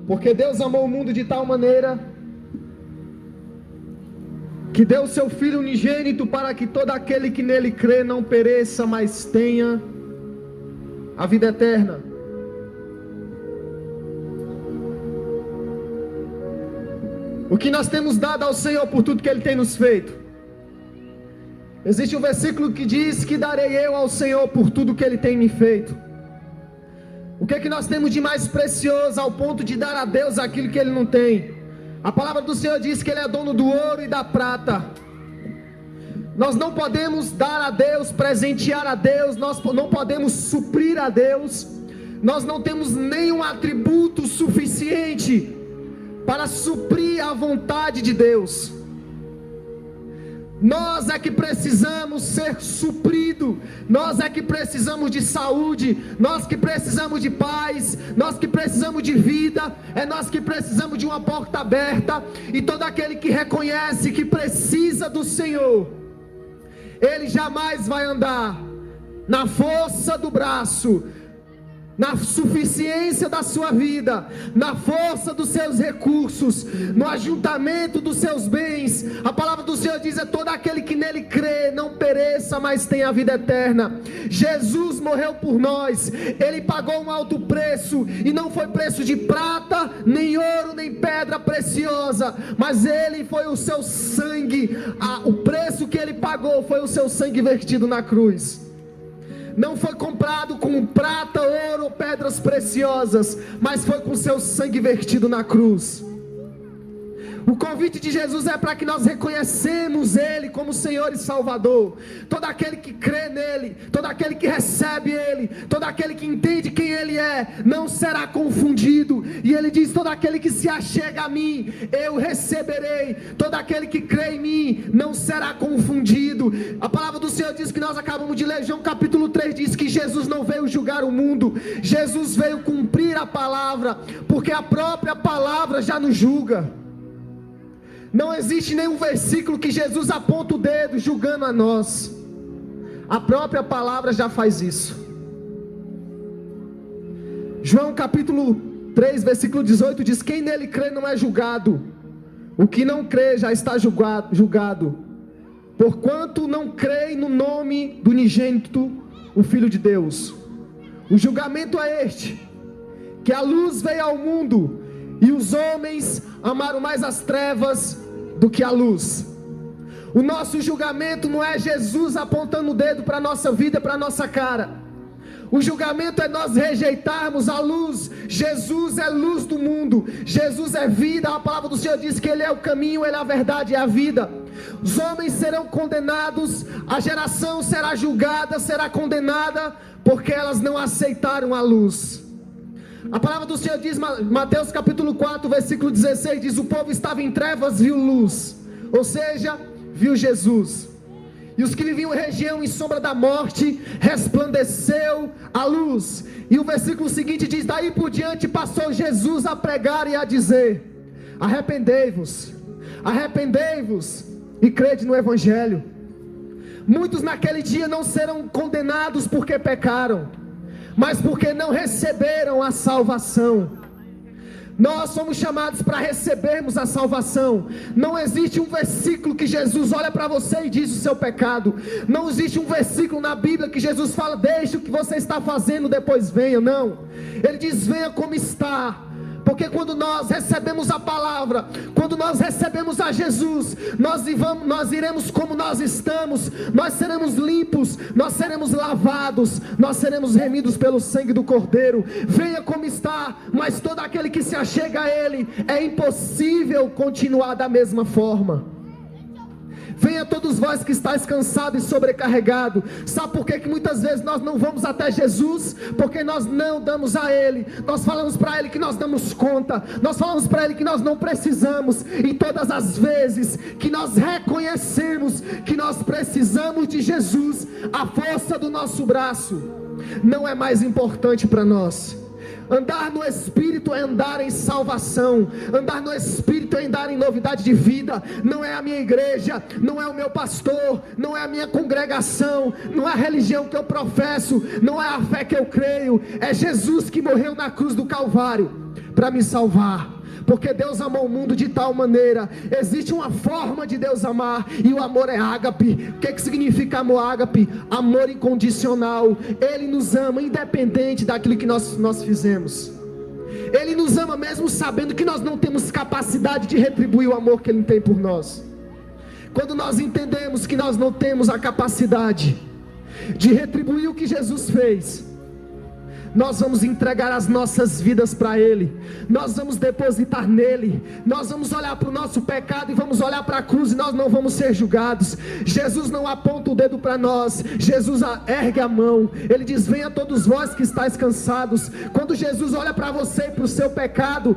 Porque Deus amou o mundo de tal maneira que deu o seu Filho unigênito para que todo aquele que nele crê não pereça, mas tenha a vida eterna. O que nós temos dado ao Senhor por tudo que Ele tem nos feito? Existe um versículo que diz que darei eu ao Senhor por tudo que Ele tem me feito. O que é que nós temos de mais precioso ao ponto de dar a Deus aquilo que Ele não tem? A palavra do Senhor diz que Ele é dono do ouro e da prata. Nós não podemos dar a Deus, presentear a Deus, nós não podemos suprir a Deus. Nós não temos nenhum atributo suficiente para suprir a vontade de Deus. Nós é que precisamos ser suprido. Nós é que precisamos de saúde. Nós que precisamos de paz. Nós que precisamos de vida. É nós que precisamos de uma porta aberta. E todo aquele que reconhece que precisa do Senhor, ele jamais vai andar na força do braço, na suficiência da sua vida, na força dos seus recursos, no ajuntamento dos seus bens. A palavra do Senhor diz: é todo aquele que nele crê não pereça, mas tenha a vida eterna. Jesus morreu por nós. Ele pagou um alto preço, e não foi preço de prata, nem ouro, nem pedra preciosa, mas ele foi o seu sangue. O preço que ele pagou foi o seu sangue vertido na cruz. Não foi comprado com prata, ouro ou pedras preciosas, mas foi com seu sangue vertido na cruz. O convite de Jesus é para que nós reconhecemos Ele como Senhor e Salvador. Todo aquele que crê nele, todo aquele que recebe Ele, todo aquele que entende quem Ele é, não será confundido. E Ele diz: todo aquele que se achega a mim, eu receberei. Todo aquele que crê em mim, não será confundido. A palavra do Senhor diz, que nós acabamos de ler, João capítulo 3, diz que Jesus não veio julgar o mundo, Jesus veio cumprir a palavra, porque a própria palavra já nos julga. Não existe nenhum versículo que Jesus aponta o dedo julgando a nós. A própria palavra já faz isso. João capítulo 3, versículo 18 diz: quem nele crê não é julgado. O que não crê já está julgado, porquanto não crê no nome do unigênito, o Filho de Deus. O julgamento é este: que a luz veio ao mundo, e os homens amaram mais as trevas do que a luz. O nosso julgamento não é Jesus apontando o dedo para a nossa vida, para a nossa cara. O julgamento é nós rejeitarmos a luz. Jesus é luz do mundo, Jesus é vida. A palavra do Senhor diz que Ele é o caminho, Ele é a verdade e a vida. Os homens serão condenados, a geração será julgada, será condenada, porque elas não aceitaram a luz. A palavra do Senhor diz, Mateus capítulo 4, versículo 16, diz: o povo estava em trevas, viu luz, ou seja, viu Jesus. E os que viviam em região em sombra da morte, resplandeceu a luz. E o versículo seguinte diz: daí por diante passou Jesus a pregar e a dizer: arrependei-vos, arrependei-vos e crede no Evangelho. Muitos naquele dia não serão condenados porque pecaram, mas porque não receberam a salvação. Nós somos chamados para recebermos a salvação. Não existe um versículo que Jesus olha para você e diz o seu pecado. Não existe um versículo na Bíblia que Jesus fala: deixe o que você está fazendo, depois venha. Não, Ele diz: venha como está. Porque quando nós recebemos a palavra, quando nós recebemos a Jesus, nós iremos como nós estamos, nós seremos limpos, nós seremos lavados, nós seremos remidos pelo sangue do Cordeiro. Venha como está, mas todo aquele que se achega a Ele, é impossível continuar da mesma forma. Venha todos vós que estáis cansados e sobrecarregados. Sabe por que muitas vezes nós não vamos até Jesus? Porque nós não damos a Ele. Nós falamos para Ele que nós damos conta. Nós falamos para Ele que nós não precisamos. E todas as vezes que nós reconhecemos que nós precisamos de Jesus, a força do nosso braço não é mais importante para nós. Andar no Espírito é andar em salvação. Andar no Espírito é andar em novidade de vida. Não é a minha igreja, não é o meu pastor, não é a minha congregação, não é a religião que eu professo, não é a fé que eu creio. É Jesus que morreu na cruz do Calvário para me salvar. Porque Deus amou o mundo de tal maneira. Existe uma forma de Deus amar, e o amor é ágape. O que significa amor ágape? Amor incondicional. Ele nos ama independente daquilo que nós fizemos. Ele nos ama mesmo sabendo que nós não temos capacidade de retribuir o amor que Ele tem por nós. Quando nós entendemos que nós não temos a capacidade de retribuir o que Jesus fez, nós vamos entregar as nossas vidas para Ele, nós vamos depositar nele, nós vamos olhar para o nosso pecado e vamos olhar para a cruz, e nós não vamos ser julgados. Jesus não aponta o dedo para nós, Jesus ergue a mão, Ele diz: venha todos vós que estáis cansados. Quando Jesus olha para você e para o seu pecado,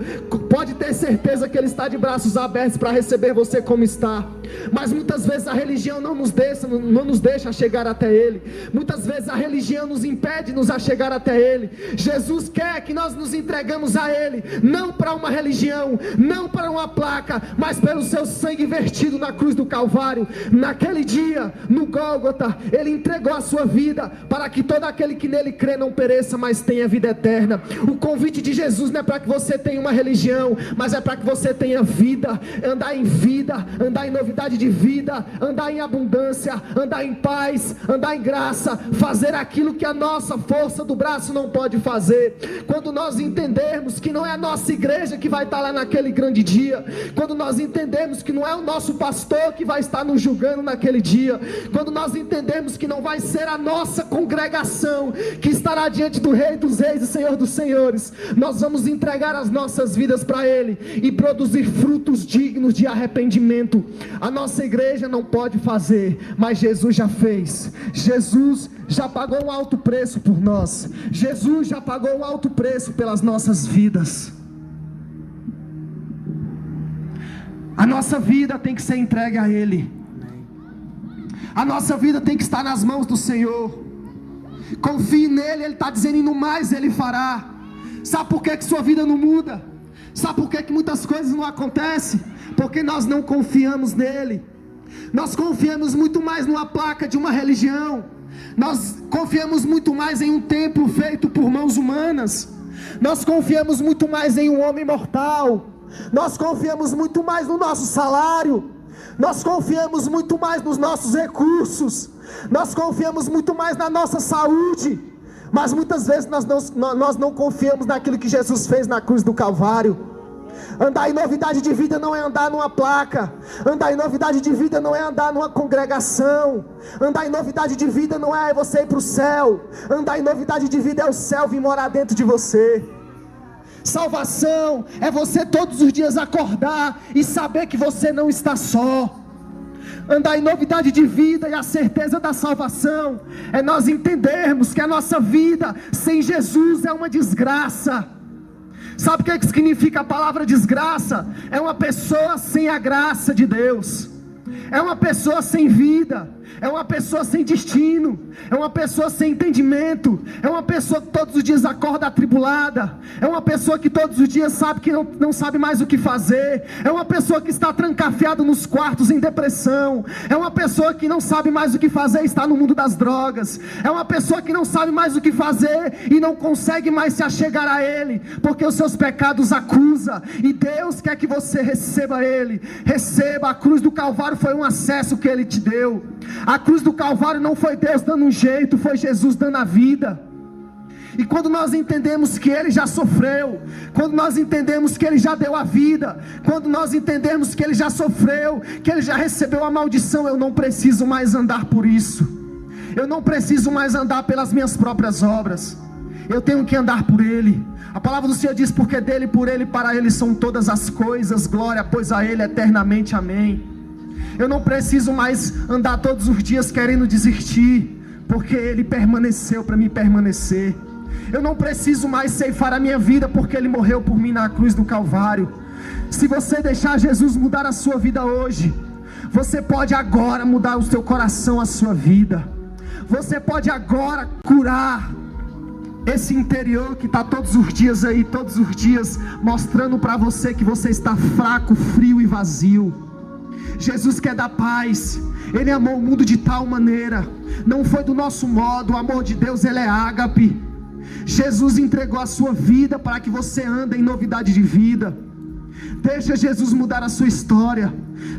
pode ter certeza que Ele está de braços abertos para receber você como está. Mas muitas vezes a religião não nos deixa chegar até Ele, muitas vezes a religião nos impede de chegar até Ele. Jesus quer que nós nos entregamos a Ele, não para uma religião, não para uma placa, mas pelo seu sangue vertido na cruz do Calvário. Naquele dia, no Gólgota, Ele entregou a sua vida para que todo aquele que nele crê não pereça, mas tenha vida eterna. O convite de Jesus não é para que você tenha uma religião, mas é para que você tenha vida, andar em novidade de vida, andar em abundância, andar em paz, andar em graça, fazer aquilo que a nossa força do braço não pode fazer. Quando nós entendermos que não é a nossa igreja que vai estar lá naquele grande dia, quando nós entendermos que não é o nosso pastor que vai estar nos julgando naquele dia, quando nós entendermos que não vai ser a nossa congregação que estará diante do Rei dos Reis e Senhor dos Senhores, nós vamos entregar as nossas vidas para Ele e produzir frutos dignos de arrependimento. A nossa igreja não pode fazer, mas Jesus já fez. Jesus já pagou um alto preço por nós. Jesus já pagou um alto preço pelas nossas vidas. A nossa vida tem que ser entregue a Ele. A nossa vida tem que estar nas mãos do Senhor. Confie nele, Ele está dizendo: e no mais Ele fará. Sabe por que sua vida não muda? Sabe por que muitas coisas não acontecem? Porque nós não confiamos nele. Nós confiamos muito mais numa placa de uma religião. Nós confiamos muito mais em um templo feito por mãos humanas. Nós confiamos muito mais em um homem mortal. Nós confiamos muito mais no nosso salário. Nós confiamos muito mais nos nossos recursos. Nós confiamos muito mais na nossa saúde. Mas muitas vezes nós não confiamos naquilo que Jesus fez na cruz do Calvário. Andar em novidade de vida não é andar numa placa. Andar em novidade de vida não é andar numa congregação. Andar em novidade de vida não é você ir para o céu. Andar em novidade de vida é o céu vir morar dentro de você. Salvação é você todos os dias acordar e saber que você não está só. Andar em novidade de vida e a certeza da salvação é nós entendermos que a nossa vida sem Jesus é uma desgraça. Sabe o que significa a palavra desgraça? É uma pessoa sem a graça de Deus. É uma pessoa sem vida. É uma pessoa sem destino. É uma pessoa sem entendimento. É uma pessoa que todos os dias acorda atribulada. É uma pessoa que todos os dias sabe que não sabe mais o que fazer. É uma pessoa que está trancafiada nos quartos em depressão. É uma pessoa que não sabe mais o que fazer e está no mundo das drogas. É uma pessoa que não sabe mais o que fazer e não consegue mais se achegar a Ele, porque os seus pecados acusa. E Deus quer que você receba Ele. Receba. A cruz do Calvário foi um acesso que Ele te deu. A cruz do Calvário não foi Deus dando um jeito, foi Jesus dando a vida. E quando nós entendemos que Ele já sofreu, quando nós entendemos que Ele já deu a vida, quando nós entendemos que Ele já sofreu, que Ele já recebeu a maldição, eu não preciso mais andar por isso. Eu não preciso mais andar pelas minhas próprias obras. Eu tenho que andar por Ele. A palavra do Senhor diz: porque dele, por Ele, para Ele são todas as coisas, glória, pois a Ele eternamente, amém. Eu não preciso mais andar todos os dias querendo desistir, porque Ele permaneceu para me permanecer. Eu não preciso mais ceifar a minha vida, porque Ele morreu por mim na cruz do Calvário. Se você deixar Jesus mudar a sua vida hoje, você pode agora mudar o seu coração, a sua vida. Você pode agora curar esse interior que está todos os dias aí, todos os dias mostrando para você que você está fraco, frio e vazio. Jesus quer dar paz. Ele amou o mundo de tal maneira. Não foi do nosso modo. O amor de Deus, ele é ágape. Jesus entregou a sua vida para que você ande em novidade de vida. Deixa Jesus mudar a sua história.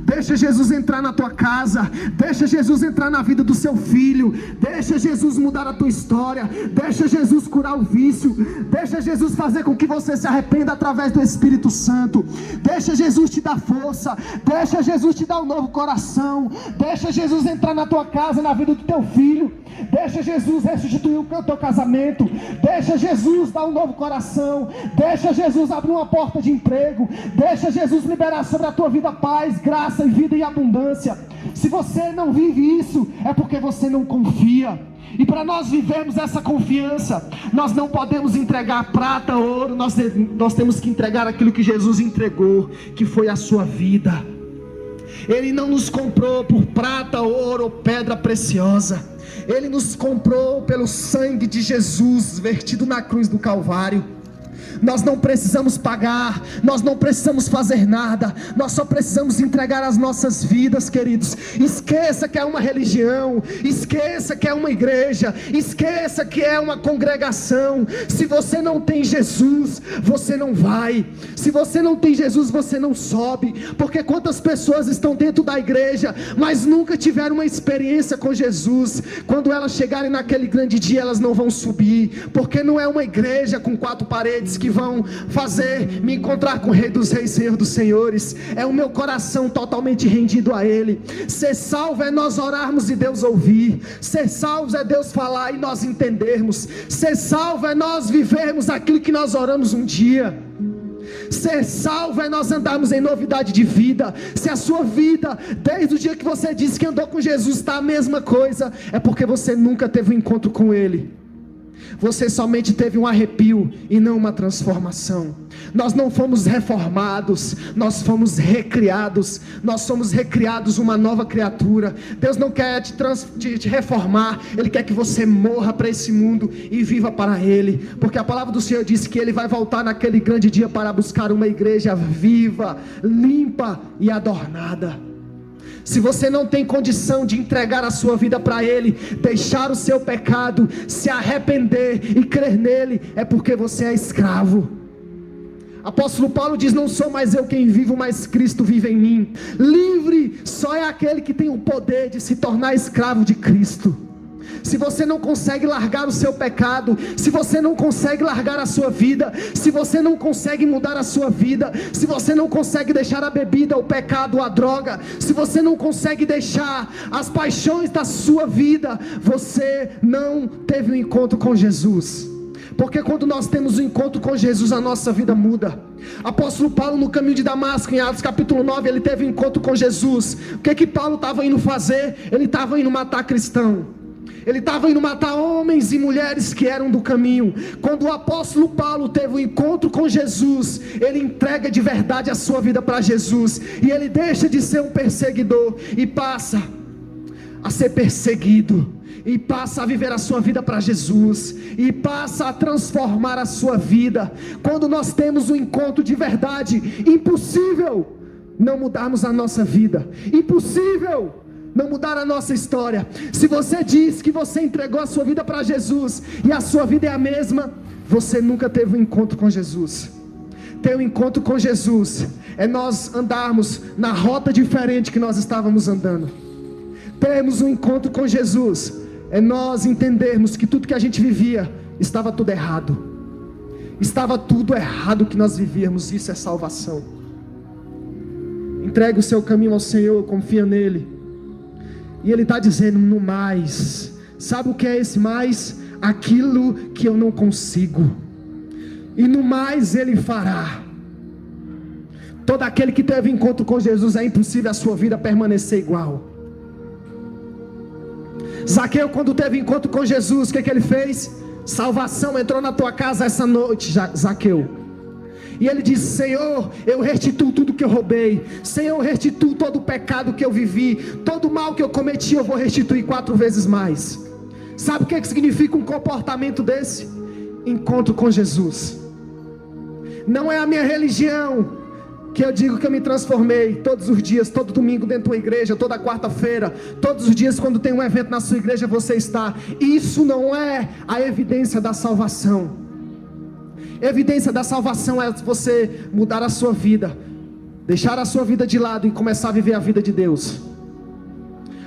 Deixa Jesus entrar na tua casa. Deixa Jesus entrar na vida do seu filho. Deixa Jesus mudar a tua história. Deixa Jesus curar o vício. Deixa Jesus fazer com que você se arrependa através do Espírito Santo. Deixa Jesus te dar força. Deixa Jesus te dar um novo coração. Deixa Jesus entrar na tua casa, na vida do teu filho. Deixa Jesus restituir o teu casamento. Deixa Jesus dar um novo coração. Deixa Jesus abrir uma porta de emprego. Deixa Jesus liberar sobre a tua vida paz, graça e vida em abundância. Se você não vive isso, é porque você não confia. E para nós vivermos essa confiança, nós não podemos entregar prata, ouro. Nós temos que entregar aquilo que Jesus entregou, que foi a sua vida. Ele não nos comprou por prata, ouro ou pedra preciosa. Ele nos comprou pelo sangue de Jesus vertido na cruz do Calvário. Nós não precisamos pagar, nós não precisamos fazer nada, nós só precisamos entregar as nossas vidas, queridos. Esqueça que é uma religião, esqueça que é uma igreja, esqueça que é uma congregação. Se você não tem Jesus, você não vai. Se você não tem Jesus, você não sobe. Porque quantas pessoas estão dentro da igreja, mas nunca tiveram uma experiência com Jesus? Quando elas chegarem naquele grande dia, elas não vão subir, porque não é uma igreja com quatro paredes que vão fazer me encontrar com o Rei dos Reis, Senhor dos Senhores. É o meu coração totalmente rendido a Ele. Ser salvo é nós orarmos e Deus ouvir. Ser salvo é Deus falar e nós entendermos. Ser salvo é nós vivermos aquilo que nós oramos um dia. Ser salvo é nós andarmos em novidade de vida. Se a sua vida, desde o dia que você disse que andou com Jesus, está a mesma coisa, é porque você nunca teve um encontro com Ele. Você somente teve um arrepio e não uma transformação. Nós não fomos reformados, nós fomos recriados. Nós somos recriados uma nova criatura. Deus não quer te reformar, Ele quer que você morra para esse mundo e viva para Ele. Porque a palavra do Senhor diz que Ele vai voltar naquele grande dia para buscar uma igreja viva, limpa e adornada. Se você não tem condição de entregar a sua vida para Ele, deixar o seu pecado, se arrepender e crer nele, é porque você é escravo. Apóstolo Paulo diz: não sou mais eu quem vivo, mas Cristo vive em mim. Livre só é aquele que tem o poder de se tornar escravo de Cristo. Se você não consegue largar o seu pecado, se você não consegue largar a sua vida, se você não consegue mudar a sua vida, se você não consegue deixar a bebida, o pecado, a droga, se você não consegue deixar as paixões da sua vida, você não teve um encontro com Jesus. Porque quando nós temos um encontro com Jesus, a nossa vida muda. Apóstolo Paulo, no caminho de Damasco, em Atos capítulo 9, ele teve um encontro com Jesus. O que Paulo estava indo fazer? Ele estava indo matar cristão. Ele estava indo matar homens e mulheres que eram do caminho. Quando o apóstolo Paulo teve um encontro com Jesus, ele entrega de verdade a sua vida para Jesus, e ele deixa de ser um perseguidor e passa a ser perseguido, e passa a viver a sua vida para Jesus, e passa a transformar a sua vida. Quando nós temos um encontro de verdade, impossível não mudarmos a nossa vida, impossível não mudar a nossa história. Se você diz que você entregou a sua vida para Jesus e a sua vida é a mesma, você nunca teve um encontro com Jesus. Ter um encontro com Jesus é nós andarmos na rota diferente que nós estávamos andando. Termos um encontro com Jesus é nós entendermos que tudo que a gente vivia estava tudo errado. Estava tudo errado que nós vivíamos. Isso é salvação. Entregue o seu caminho ao Senhor, confia nele. E Ele está dizendo: no mais. Sabe o que é esse mais? Aquilo que eu não consigo, e no mais Ele fará. Todo aquele que teve encontro com Jesus, é impossível a sua vida permanecer igual. Zaqueu, quando teve encontro com Jesus, o que ele fez? Salvação entrou na tua casa essa noite, Zaqueu. E ele disse: Senhor, eu restituo tudo que eu roubei. Senhor, eu restituo todo o pecado que eu vivi. Todo o mal que eu cometi, eu vou restituir 4 vezes mais. Sabe o que significa um comportamento desse? Encontro com Jesus. Não é a minha religião, que eu digo que eu me transformei todos os dias, todo domingo dentro da igreja, toda quarta-feira, todos os dias quando tem um evento na sua igreja você está. Isso não é a evidência da salvação. Evidência da salvação é você mudar a sua vida, deixar a sua vida de lado e começar a viver a vida de Deus.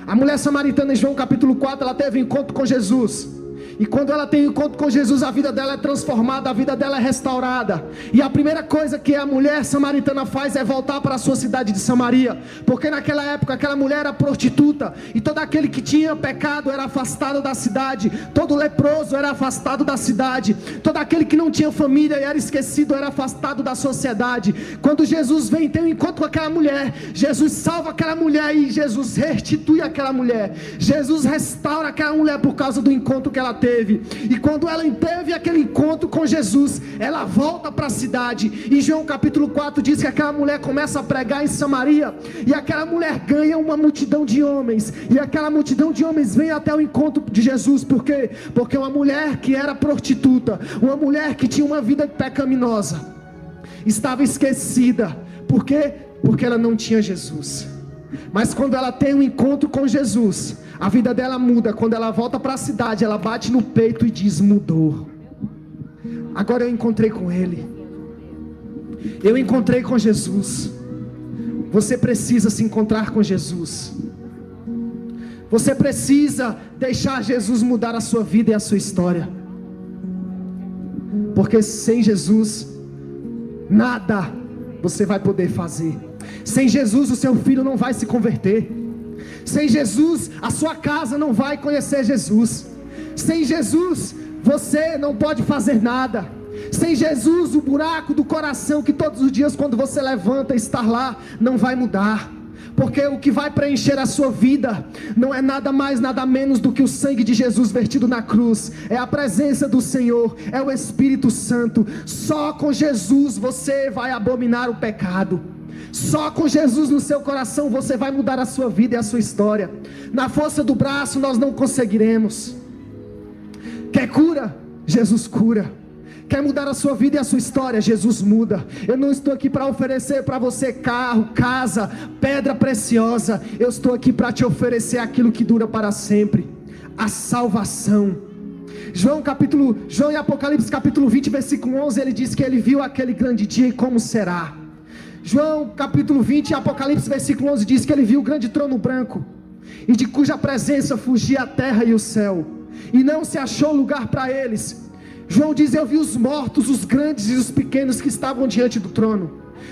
A mulher samaritana em João capítulo 4, ela teve um encontro com Jesus. E quando ela tem um encontro com Jesus, a vida dela é transformada, a vida dela é restaurada. E a primeira coisa que a mulher samaritana faz é voltar para a sua cidade de Samaria. Porque naquela época aquela mulher era prostituta, e todo aquele que tinha pecado era afastado da cidade. Todo leproso era afastado da cidade. Todo aquele que não tinha família e era esquecido era afastado da sociedade. Quando Jesus vem ter um encontro com aquela mulher, Jesus salva aquela mulher e Jesus restitui aquela mulher. Jesus restaura aquela mulher por causa do encontro que ela teve. E quando ela teve aquele encontro com Jesus, ela volta para a cidade. E João capítulo 4 diz que aquela mulher começa a pregar em Samaria, e aquela mulher ganha uma multidão de homens, e aquela multidão de homens vem até o encontro de Jesus. Por quê? Porque uma mulher que era prostituta, uma mulher que tinha uma vida pecaminosa, estava esquecida. Por quê? Porque ela não tinha Jesus. Mas quando ela tem um encontro com Jesus, a vida dela muda. Quando ela volta para a cidade, ela bate no peito e diz: mudou. Agora eu encontrei com Ele. Eu encontrei com Jesus. Você precisa se encontrar com Jesus. Você precisa deixar Jesus mudar a sua vida e a sua história. Porque sem Jesus, nada você vai poder fazer. Sem Jesus o seu filho não vai se converter. Sem Jesus a sua casa não vai conhecer Jesus. Sem Jesus você não pode fazer nada. Sem Jesus o buraco do coração que todos os dias quando você levanta está lá, não vai mudar. Porque o que vai preencher a sua vida não é nada mais, nada menos do que o sangue de Jesus vertido na cruz. É a presença do Senhor, é o Espírito Santo. Só com Jesus você vai abominar o pecado. Só com Jesus no seu coração você vai mudar a sua vida e a sua história. Na força do braço nós não conseguiremos. Quer cura? Jesus cura. Quer mudar a sua vida e a sua história? Jesus muda. Eu não estou aqui para oferecer para você carro, casa, pedra preciosa. Eu estou aqui para te oferecer aquilo que dura para sempre: a salvação. João em Apocalipse capítulo 20 versículo 11, ele diz que ele viu aquele grande dia e como será. João capítulo 20 Apocalipse versículo 11 diz que ele viu o grande trono branco, e de cuja presença fugia a terra e o céu, e não se achou lugar para eles. João diz: eu vi os mortos, os grandes e os pequenos que estavam diante do trono.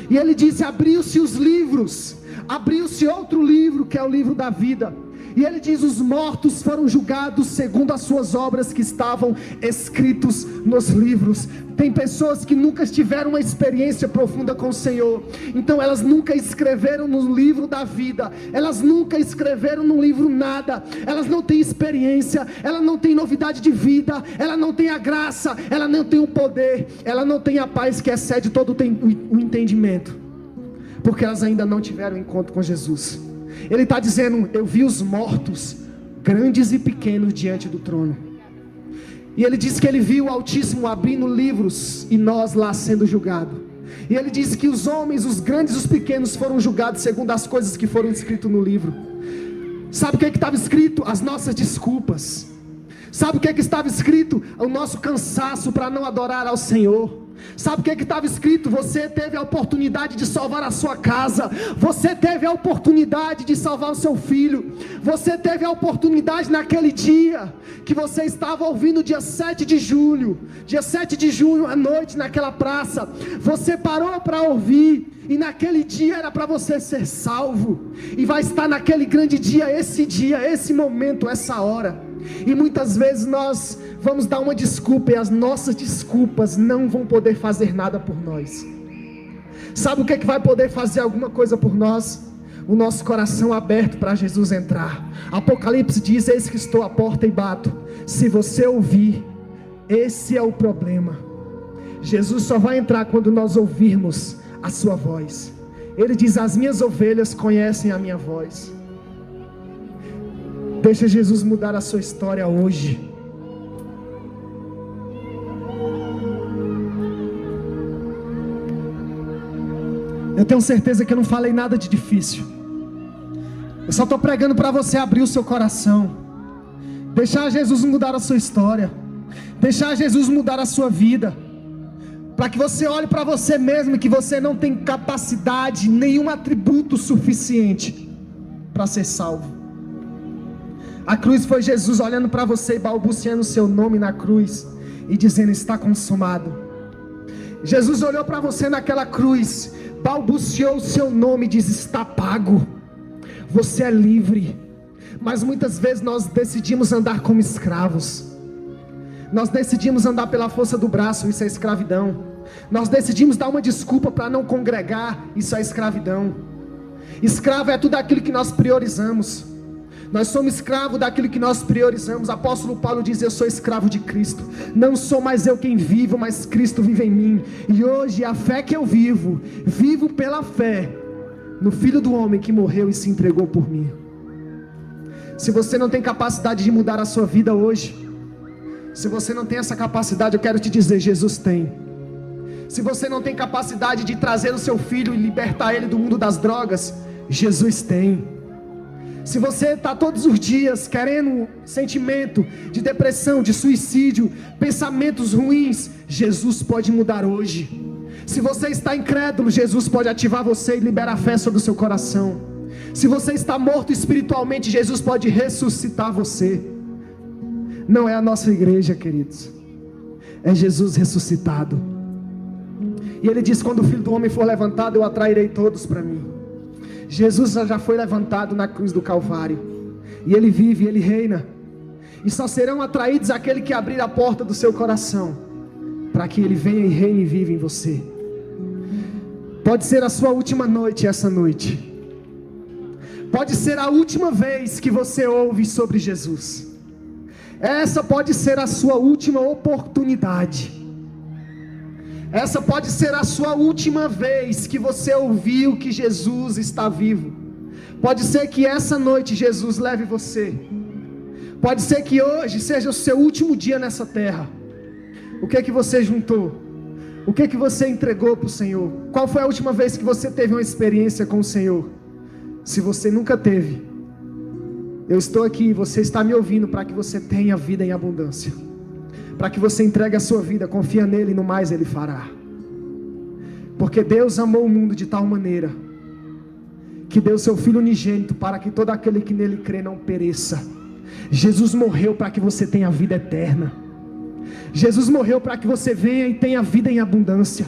E ele disse: abriu-se os livros, abriu-se outro livro, que é o livro da vida. E ele diz: os mortos foram julgados segundo as suas obras que estavam escritos nos livros. Tem pessoas que nunca tiveram uma experiência profunda com o Senhor, então elas nunca escreveram no livro da vida, elas nunca escreveram no livro nada. Elas não têm experiência, ela não tem novidade de vida, ela não tem a graça, ela não tem o poder, ela não tem a paz que excede todo o entendimento, porque elas ainda não tiveram encontro com Jesus. Ele está dizendo: eu vi os mortos, grandes e pequenos, diante do trono. E ele diz que ele viu o Altíssimo abrindo livros e nós lá sendo julgados. E ele diz que os homens, os grandes e os pequenos, foram julgados segundo as coisas que foram escritas no livro. Sabe o que estava escrito? As nossas desculpas. Sabe o que estava escrito? O nosso cansaço para não adorar ao Senhor. Sabe o que estava escrito? Você teve a oportunidade de salvar a sua casa, você teve a oportunidade de salvar o seu filho, você teve a oportunidade naquele dia que você estava ouvindo, dia 7 de julho à noite naquela praça, você parou para ouvir, e naquele dia era para você ser salvo, e vai estar naquele grande dia, esse momento, essa hora. E muitas vezes nós vamos dar uma desculpa, e as nossas desculpas não vão poder fazer nada por nós. Sabe o que vai poder fazer alguma coisa por nós? O nosso coração aberto para Jesus entrar. Apocalipse diz: eis que estou à porta e bato. Se você ouvir, esse é o problema. Jesus só vai entrar quando nós ouvirmos a sua voz. Ele diz: as minhas ovelhas conhecem a minha voz. Deixa Jesus mudar a sua história hoje. Eu tenho certeza que eu não falei nada de difícil. Eu só estou pregando para você abrir o seu coração, deixar Jesus mudar a sua história, deixar Jesus mudar a sua vida, para que você olhe para você mesmo, que você não tem capacidade, nenhum atributo suficiente para ser salvo. A cruz foi Jesus olhando para você e balbuciando o seu nome na cruz e dizendo: está consumado. Jesus olhou para você naquela cruz, balbuciou o seu nome e diz: está pago. Você é livre. Mas muitas vezes nós decidimos andar como escravos. Nós decidimos andar pela força do braço, isso é escravidão. Nós decidimos dar uma desculpa para não congregar, isso é escravidão. Escravo é tudo aquilo que nós priorizamos. Nós somos escravos daquilo que nós priorizamos. Apóstolo Paulo diz: eu sou escravo de Cristo. Não sou mais eu quem vivo, mas Cristo vive em mim. E hoje a fé que eu vivo, vivo pela fé no Filho do Homem que morreu e se entregou por mim. Se você não tem capacidade de mudar a sua vida hoje, se você não tem essa capacidade, eu quero te dizer: Jesus tem. Se você não tem capacidade de trazer o seu filho e libertar ele do mundo das drogas, Jesus tem. Se você está todos os dias querendo sentimento de depressão, de suicídio, pensamentos ruins, Jesus pode mudar hoje. Se você está incrédulo, Jesus pode ativar você e liberar fé sobre o seu coração. Se você está morto espiritualmente, Jesus pode ressuscitar você. Não é a nossa igreja, queridos, é Jesus ressuscitado. E ele diz: quando o Filho do Homem for levantado, eu atrairei todos para mim. Jesus já foi levantado na cruz do Calvário, e ele vive, ele reina, e só serão atraídos aquele que abrir a porta do seu coração, para que ele venha e reine e viva em você. Pode ser a sua última noite essa noite, pode ser a última vez que você ouve sobre Jesus, essa pode ser a sua última oportunidade. Essa pode ser a sua última vez que você ouviu que Jesus está vivo. Pode ser que essa noite Jesus leve você. Pode ser que hoje seja o seu último dia nessa terra. O que é que você juntou? O que é que você entregou para o Senhor? Qual foi a última vez que você teve uma experiência com o Senhor? Se você nunca teve, eu estou aqui, você está me ouvindo para que você tenha vida em abundância, para que você entregue a sua vida, confia nele e no mais ele fará. Porque Deus amou o mundo de tal maneira que deu seu Filho unigênito para que todo aquele que nele crê não pereça. Jesus morreu para que você tenha vida eterna. Jesus morreu para que você venha e tenha vida em abundância.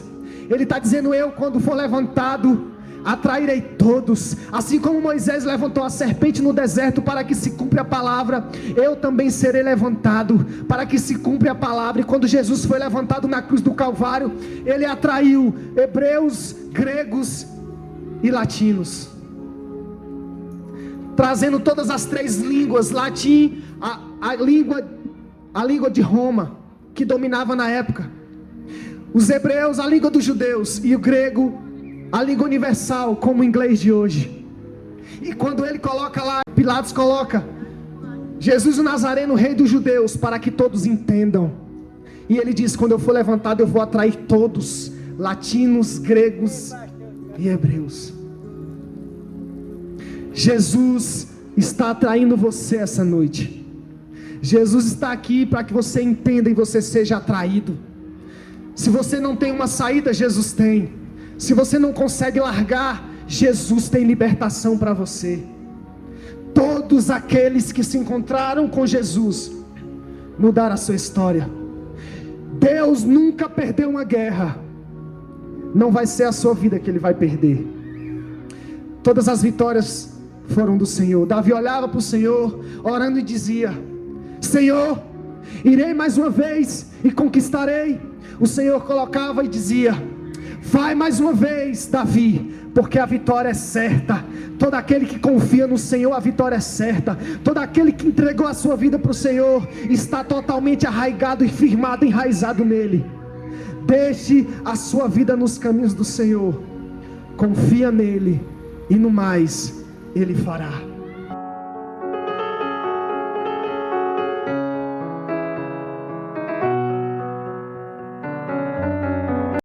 Ele está dizendo: eu, quando for levantado, atrairei todos. Assim como Moisés levantou a serpente no deserto para que se cumpra a palavra, eu também serei levantado para que se cumpra a palavra. E quando Jesus foi levantado na cruz do Calvário, ele atraiu hebreus, gregos e latinos, trazendo todas as três línguas: latim, a língua de Roma, que dominava na época, os hebreus, a língua dos judeus, e o grego, a língua universal, como o inglês de hoje. E quando ele coloca lá, Pilatos coloca Jesus o Nazareno, rei dos judeus, para que todos entendam. E ele diz: quando eu for levantado, eu vou atrair todos, latinos, gregos e hebreus. Jesus está atraindo você essa noite. Jesus está aqui para que você entenda e você seja atraído. Se você não tem uma saída, Jesus tem. Se você não consegue largar, Jesus tem libertação para você. Todos aqueles que se encontraram com Jesus mudaram a sua história. Deus nunca perdeu uma guerra. Não vai ser a sua vida que Ele vai perder. Todas as vitórias foram do Senhor. Davi olhava para o Senhor, orando, e dizia: Senhor, irei mais uma vez e conquistarei. O Senhor colocava e dizia: vai mais uma vez, Davi, porque a vitória é certa. Todo aquele que confia no Senhor, a vitória é certa. Todo aquele que entregou a sua vida para o Senhor está totalmente arraigado e firmado, enraizado nele. Deixe a sua vida nos caminhos do Senhor, confia nele, e no mais Ele fará.